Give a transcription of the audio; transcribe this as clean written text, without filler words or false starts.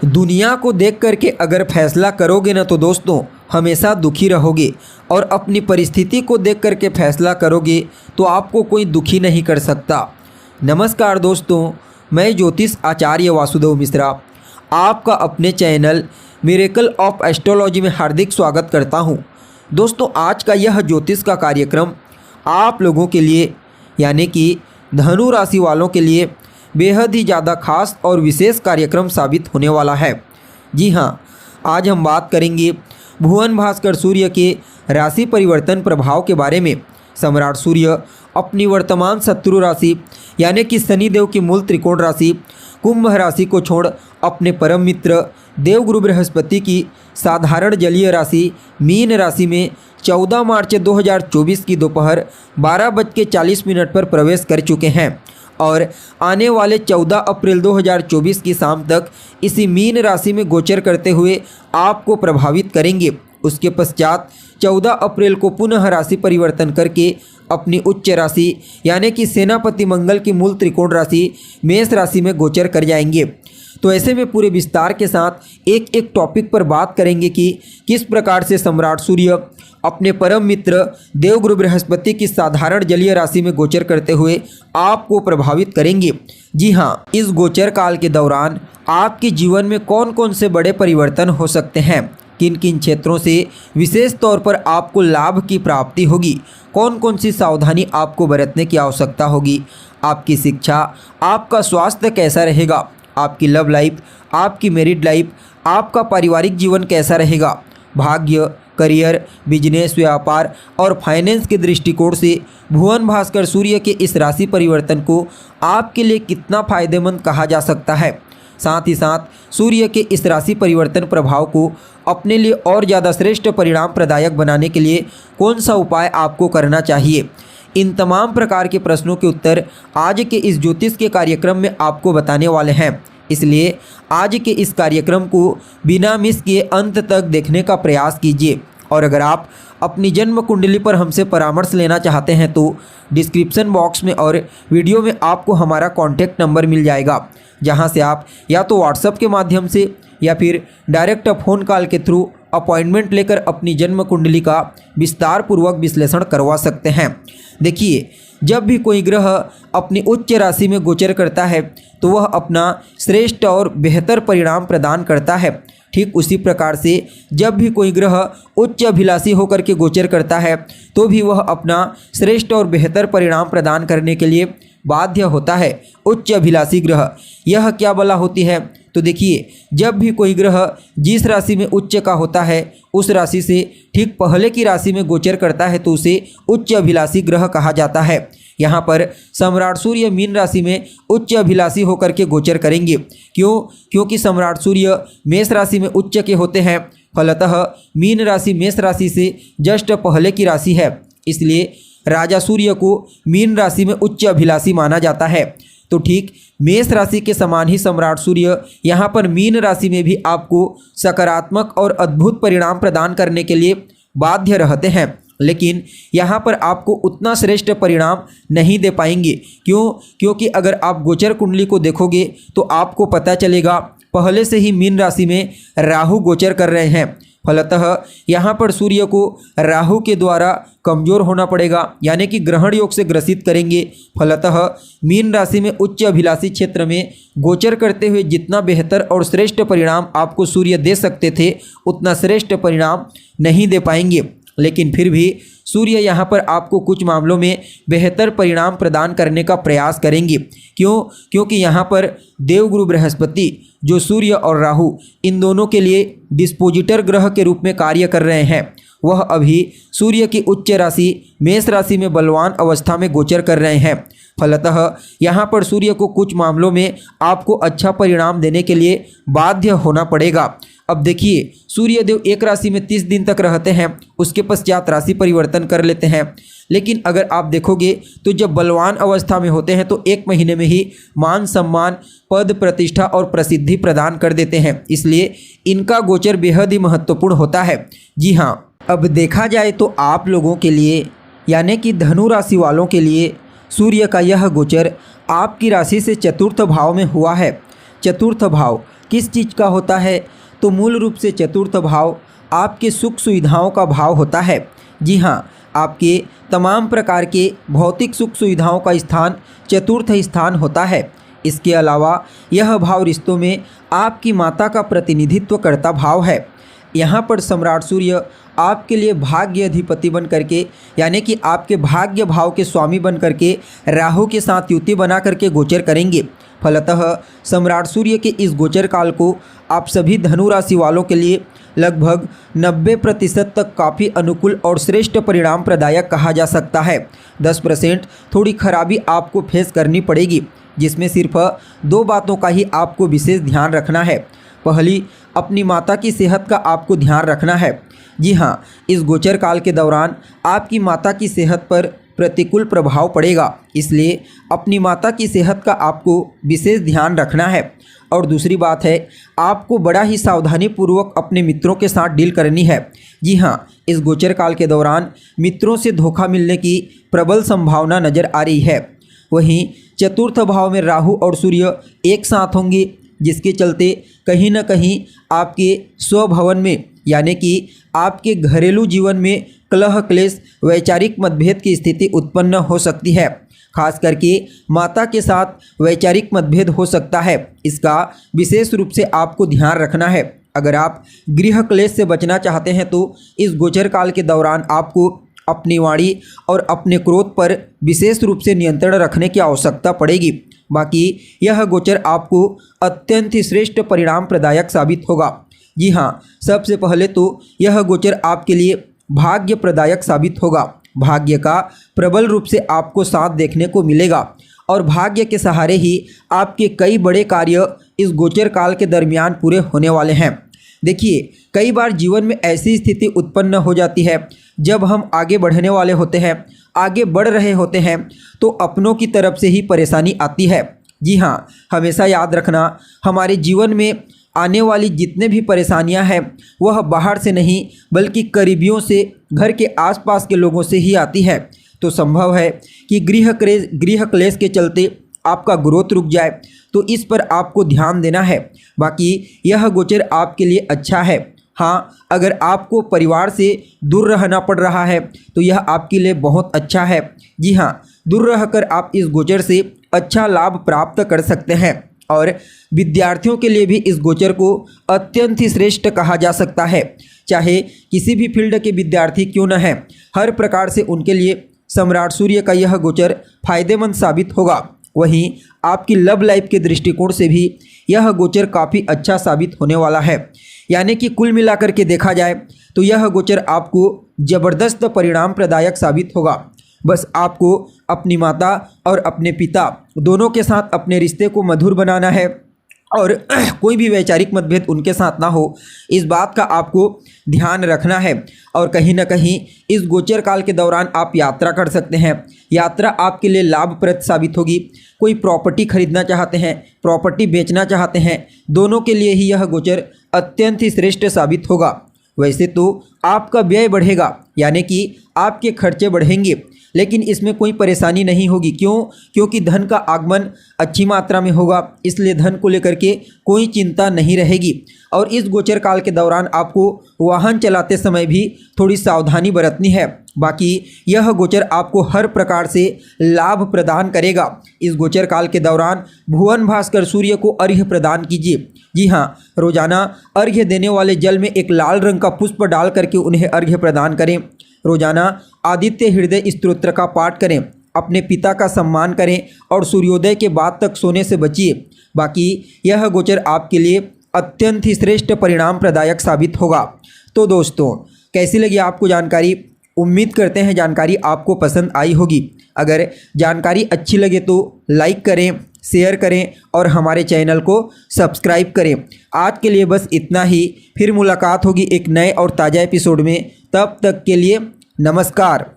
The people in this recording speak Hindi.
दुनिया को देख करके अगर फैसला करोगे ना तो दोस्तों हमेशा दुखी रहोगे, और अपनी परिस्थिति को देख करके फैसला करोगे तो आपको कोई दुखी नहीं कर सकता। नमस्कार दोस्तों, मैं ज्योतिष आचार्य वासुदेव मिश्रा आपका अपने चैनल मिरेकल ऑफ एस्ट्रोलॉजी में हार्दिक स्वागत करता हूं। दोस्तों, आज का यह ज्योतिष का कार्यक्रम आप लोगों के लिए यानी कि धनु राशि वालों के लिए बेहद ही ज़्यादा खास और विशेष कार्यक्रम साबित होने वाला है। जी हाँ, आज हम बात करेंगे भुवन भास्कर सूर्य के राशि परिवर्तन प्रभाव के बारे में। सम्राट सूर्य अपनी वर्तमान शत्रु राशि यानी कि शनिदेव की मूल त्रिकोण राशि कुंभ राशि को छोड़ अपने परम मित्र देवगुरु बृहस्पति की साधारण जलीय राशि मीन राशि में 14 मार्च 2024 की दोपहर 12:40 पर प्रवेश कर चुके हैं और आने वाले 14 अप्रैल 2024 की शाम तक इसी मीन राशि में गोचर करते हुए आपको प्रभावित करेंगे। उसके पश्चात 14 अप्रैल को पुनः राशि परिवर्तन करके अपनी उच्च राशि यानी कि सेनापति मंगल की मूल त्रिकोण राशि मेष राशि में गोचर कर जाएंगे। तो ऐसे में पूरे विस्तार के साथ एक एक टॉपिक पर बात करेंगे कि किस प्रकार से सम्राट सूर्य अपने परम मित्र देवगुरु बृहस्पति की साधारण जलीय राशि में गोचर करते हुए आपको प्रभावित करेंगे। जी हाँ, इस गोचर काल के दौरान आपके जीवन में कौन कौन से बड़े परिवर्तन हो सकते हैं, किन किन क्षेत्रों से विशेष तौर पर आपको लाभ की प्राप्ति होगी, कौन कौन सी सावधानी आपको बरतने की आवश्यकता होगी, आपकी शिक्षा, आपका स्वास्थ्य कैसा रहेगा, आपकी लव लाइफ, आपकी मैरिड लाइफ, आपका पारिवारिक जीवन कैसा रहेगा, भाग्य, करियर, बिजनेस, व्यापार और फाइनेंस के दृष्टिकोण से भुवन भास्कर सूर्य के इस राशि परिवर्तन को आपके लिए कितना फायदेमंद कहा जा सकता है। साथ ही साथ सूर्य के इस राशि परिवर्तन प्रभाव को अपने लिए और ज़्यादा श्रेष्ठ परिणाम प्रदायक बनाने के लिए कौन सा उपाय आपको करना चाहिए, इन तमाम प्रकार के प्रश्नों के उत्तर आज के इस ज्योतिष के कार्यक्रम में आपको बताने वाले हैं। इसलिए आज के इस कार्यक्रम को बिना मिस किए अंत तक देखने का प्रयास कीजिए। और अगर आप अपनी जन्म कुंडली पर हमसे परामर्श लेना चाहते हैं तो डिस्क्रिप्शन बॉक्स में और वीडियो में आपको हमारा कॉन्टैक्ट नंबर मिल जाएगा, जहां से आप या तो व्हाट्सएप के माध्यम से या फिर डायरेक्ट फ़ोन कॉल के थ्रू अपॉइंटमेंट लेकर अपनी जन्म कुंडली का विस्तार पूर्वक विश्लेषण करवा सकते हैं। देखिए, जब भी कोई ग्रह अपनी उच्च राशि में गोचर करता है तो वह अपना श्रेष्ठ और बेहतर परिणाम प्रदान करता है। ठीक उसी प्रकार से जब भी कोई ग्रह उच्च अभिलाषी होकर के गोचर करता है तो भी वह अपना श्रेष्ठ और बेहतर परिणाम प्रदान करने के लिए बाध्य होता है। उच्च अभिलाषी ग्रह यह क्या बला होती है? तो देखिए, जब भी कोई ग्रह जिस राशि में उच्च का होता है उस राशि से ठीक पहले की राशि में गोचर करता है तो उसे उच्च अभिलाषी ग्रह कहा जाता है। यहाँ पर सम्राट सूर्य मीन राशि में उच्च अभिलाषी होकर के गोचर करेंगे। क्योंकि सम्राट सूर्य मेष राशि में उच्च के होते हैं। फलतः मीन राशि मेष राशि से जस्ट पहले की राशि है, इसलिए राजा सूर्य को मीन राशि में उच्च अभिलाषी माना जाता है। तो ठीक मेष राशि के समान ही सम्राट सूर्य यहाँ पर मीन राशि में भी आपको सकारात्मक और अद्भुत परिणाम प्रदान करने के लिए बाध्य रहते हैं, लेकिन यहाँ पर आपको उतना श्रेष्ठ परिणाम नहीं दे पाएंगे। क्योंकि अगर आप गोचर कुंडली को देखोगे तो आपको पता चलेगा पहले से ही मीन राशि में राहु गोचर कर रहे हैं। फलतः यहाँ पर सूर्य को राहु के द्वारा कमज़ोर होना पड़ेगा, यानी कि ग्रहण योग से ग्रसित करेंगे। फलतः मीन राशि में उच्च अभिलाषी क्षेत्र में गोचर करते हुए जितना बेहतर और श्रेष्ठ परिणाम आपको सूर्य दे सकते थे उतना श्रेष्ठ परिणाम नहीं दे पाएंगे। लेकिन फिर भी सूर्य यहाँ पर आपको कुछ मामलों में बेहतर परिणाम प्रदान करने का प्रयास करेंगे। क्योंकि यहाँ पर देवगुरु बृहस्पति जो सूर्य और राहु इन दोनों के लिए डिस्पोजिटर ग्रह के रूप में कार्य कर रहे हैं, वह अभी सूर्य की उच्च राशि मेष राशि में बलवान अवस्था में गोचर कर रहे हैं। फलतः यहाँ पर सूर्य को कुछ मामलों में आपको अच्छा परिणाम देने के लिए बाध्य होना पड़ेगा। अब देखिए, सूर्य देव एक राशि में 30 दिन तक रहते हैं, उसके पश्चात राशि परिवर्तन कर लेते हैं। लेकिन अगर आप देखोगे तो जब बलवान अवस्था में होते हैं तो 1 महीने में ही मान सम्मान, पद, प्रतिष्ठा और प्रसिद्धि प्रदान कर देते हैं, इसलिए इनका गोचर बेहद ही महत्वपूर्ण होता है। जी हाँ, अब देखा जाए तो आप लोगों के लिए यानी कि धनु राशि वालों के लिए सूर्य का यह गोचर आपकी राशि से चतुर्थ भाव में हुआ है। चतुर्थ भाव किस चीज़ का होता है? तो मूल रूप से चतुर्थ भाव आपके सुख सुविधाओं का भाव होता है। जी हाँ, आपके तमाम प्रकार के भौतिक सुख सुविधाओं का स्थान चतुर्थ स्थान होता है। इसके अलावा यह भाव रिश्तों में आपकी माता का प्रतिनिधित्व करता भाव है। यहाँ पर सम्राट सूर्य आपके लिए भाग्य अधिपति बन करके, यानी कि आपके भाग्य भाव के स्वामी बन करके राहु के साथ युति बना करके गोचर करेंगे। फलतः सम्राट सूर्य के इस गोचर काल को आप सभी धनु राशि वालों के लिए लगभग 90% तक काफ़ी अनुकूल और श्रेष्ठ परिणाम प्रदायक कहा जा सकता है। 10% थोड़ी खराबी आपको फेस करनी पड़ेगी, जिसमें सिर्फ 2 बातों का ही आपको विशेष ध्यान रखना है। पहली, अपनी माता की सेहत का आपको ध्यान रखना है। जी हाँ, इस गोचर काल के दौरान आपकी माता की सेहत पर प्रतिकूल प्रभाव पड़ेगा, इसलिए अपनी माता की सेहत का आपको विशेष ध्यान रखना है। और दूसरी बात है, आपको बड़ा ही सावधानी पूर्वक अपने मित्रों के साथ डील करनी है। जी हाँ, इस गोचर काल के दौरान मित्रों से धोखा मिलने की प्रबल संभावना नज़र आ रही है। वहीं चतुर्थ भाव में राहु और सूर्य एक साथ होंगे, जिसके चलते कहीं न कहीं आपके स्वभवन में, यानी कि आपके घरेलू जीवन में कलह क्लेश वैचारिक मतभेद की स्थिति उत्पन्न हो सकती है। खास करके माता के साथ वैचारिक मतभेद हो सकता है, इसका विशेष रूप से आपको ध्यान रखना है। अगर आप गृह क्लेश से बचना चाहते हैं तो इस गोचर काल के दौरान आपको अपनी वाणी और अपने क्रोध पर विशेष रूप से नियंत्रण रखने की आवश्यकता पड़ेगी। बाकी यह गोचर आपको अत्यंत ही श्रेष्ठ परिणाम प्रदायक साबित होगा। जी हाँ, सबसे पहले तो यह गोचर आपके लिए भाग्य प्रदायक साबित होगा। भाग्य का प्रबल रूप से आपको साथ देखने को मिलेगा और भाग्य के सहारे ही आपके कई बड़े कार्य इस गोचर काल के दरमियान पूरे होने वाले हैं। देखिए, कई बार जीवन में ऐसी स्थिति उत्पन्न हो जाती है जब हम आगे बढ़ने वाले होते हैं, आगे बढ़ रहे होते हैं, तो अपनों की तरफ से ही परेशानी आती है। जी हाँ, हमेशा याद रखना, हमारे जीवन में आने वाली जितने भी परेशानियां हैं वह बाहर से नहीं बल्कि करीबियों से, घर के आसपास के लोगों से ही आती है। तो संभव है कि गृह क्लेश के चलते आपका ग्रोथ रुक जाए, तो इस पर आपको ध्यान देना है। बाकी यह गोचर आपके लिए अच्छा है। हाँ, अगर आपको परिवार से दूर रहना पड़ रहा है तो यह आपके लिए बहुत अच्छा है। जी हाँ, दूर रहकर आप इस गोचर से अच्छा लाभ प्राप्त कर सकते हैं और विद्यार्थियों के लिए भी इस गोचर को अत्यंत ही श्रेष्ठ कहा जा सकता है। चाहे किसी भी फील्ड के विद्यार्थी क्यों न हैं, हर प्रकार से उनके लिए सम्राट सूर्य का यह गोचर फायदेमंद साबित होगा। वहीं आपकी लव लाइफ के दृष्टिकोण से भी यह गोचर काफ़ी अच्छा साबित होने वाला है। यानी कि कुल मिलाकर के देखा जाए तो यह गोचर आपको ज़बरदस्त परिणाम प्रदायक साबित होगा। बस आपको अपनी माता और अपने पिता दोनों के साथ अपने रिश्ते को मधुर बनाना है और कोई भी वैचारिक मतभेद उनके साथ ना हो, इस बात का आपको ध्यान रखना है। और कहीं ना कहीं इस गोचर काल के दौरान आप यात्रा कर सकते हैं। यात्रा आपके लिए लाभप्रद साबित होगी। कोई प्रॉपर्टी खरीदना चाहते हैं, प्रॉपर्टी बेचना चाहते हैं, दोनों के लिए ही यह गोचर अत्यंत ही श्रेष्ठ साबित होगा। वैसे तो आपका व्यय बढ़ेगा, यानी कि आपके खर्चे बढ़ेंगे, लेकिन इसमें कोई परेशानी नहीं होगी। क्यों? क्योंकि धन का आगमन अच्छी मात्रा में होगा, इसलिए धन को लेकर के कोई चिंता नहीं रहेगी। और इस गोचर काल के दौरान आपको वाहन चलाते समय भी थोड़ी सावधानी बरतनी है। बाकी यह गोचर आपको हर प्रकार से लाभ प्रदान करेगा। इस गोचर काल के दौरान भुवन भास्कर सूर्य को अर्घ्य प्रदान कीजिए। जी हाँ, रोजाना अर्घ्य देने वाले जल में एक लाल रंग का पुष्प डाल करके उन्हें अर्घ्य प्रदान करें। रोजाना आदित्य हृदय स्तोत्र का पाठ करें। अपने पिता का सम्मान करें और सूर्योदय के बाद तक सोने से बचिए। बाकी यह गोचर आपके लिए अत्यंत ही श्रेष्ठ परिणाम प्रदायक साबित होगा। तो दोस्तों, कैसी लगी आपको जानकारी? उम्मीद करते हैं जानकारी आपको पसंद आई होगी। अगर जानकारी अच्छी लगे तो लाइक करें, शेयर करें और हमारे चैनल को सब्सक्राइब करें। आज के लिए बस इतना ही। फिर मुलाकात होगी एक नए और ताज़ा एपिसोड में। तब तक के लिए नमस्कार।